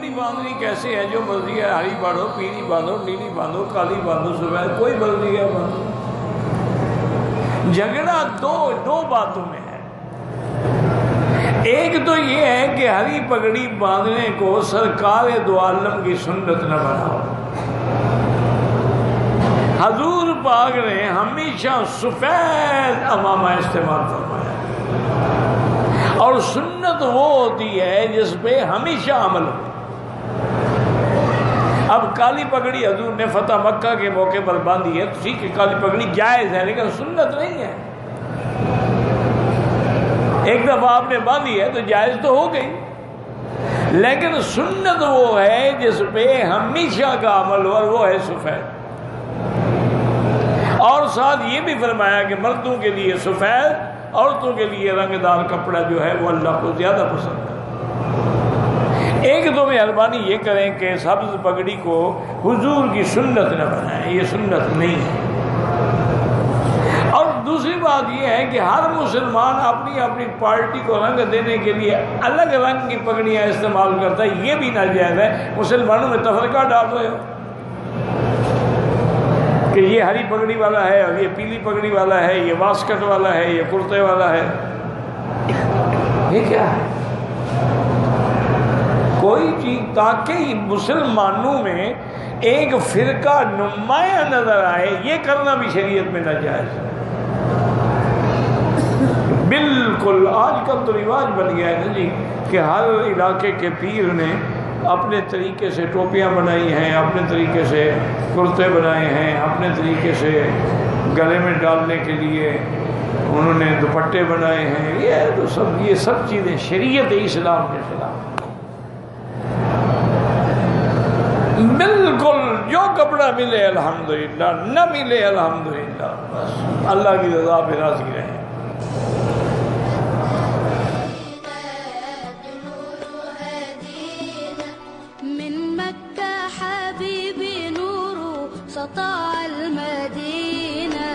پگڑی باندھنی کیسے ہے؟ جو مرضی ہے ہری باندھو، پیلی باندھو، نیلی باندھو، کالی باندھو، سفید، کوئی مرضی ہے باندھو۔ جھگڑا دو باتوں میں ہے۔ ایک تو یہ ہے کہ ہری پگڑی باندھنے کو سرکار دو عالم کی سنت نہ بناؤ۔ حضور پاک نے ہمیشہ سفید امامہ استعمال فرمایا، اور سنت وہ ہوتی ہے جس پہ ہمیشہ عمل ہو۔ اب کالی پگڑی حضور نے فتح مکہ کے موقع پر باندھی ہے، ٹھیک ہے، کالی پگڑی جائز ہے لیکن سنت نہیں ہے۔ ایک دفعہ آپ نے باندھی ہے تو جائز تو ہو گئی، لیکن سنت وہ ہے جس پہ ہمیشہ کا عمل ہو، اور وہ ہے سفید۔ اور ساتھ یہ بھی فرمایا کہ مردوں کے لیے سفید، عورتوں کے لیے رنگدار کپڑا جو ہے وہ اللہ کو زیادہ پسند ہے۔ ایک تو مہربانی یہ کریں کہ سبز پگڑی کو حضور کی سنت نہ بنائیں، یہ سنت نہیں ہے۔ اور دوسری بات یہ ہے کہ ہر مسلمان اپنی اپنی پارٹی کو رنگ دینے کے لیے الگ رنگ کی پگڑیاں استعمال کرتا ہے، یہ بھی ناجائز ہے۔ مسلمانوں میں تفرقہ ڈال رہے ہو کہ یہ ہری پگڑی والا ہے اور یہ پیلی پگڑی والا ہے، یہ واسکٹ والا ہے، یہ کرتے والا ہے، یہ کیا ہے؟ کوئی چیز تاکہ مسلمانوں میں ایک فرقہ نمایاں نظر آئے، یہ کرنا بھی شریعت میں ناجائز ہے۔ بالکل آج کل تو رواج بن گیا ہے نا جی کہ ہر علاقے کے پیر نے اپنے طریقے سے ٹوپیاں بنائی ہیں، اپنے طریقے سے کرتے بنائے ہیں، اپنے طریقے سے گلے میں ڈالنے کے لیے انہوں نے دوپٹے بنائے ہیں۔ یہ سب چیزیں شریعت اسلام کے خلاف۔ بالکل جو کپڑا ملے الحمدللہ، نہ ملے الحمدللہ، بس اللہ کی رضا پہ راضی رہیں۔ من مكة حبيبي نور سطع المدينة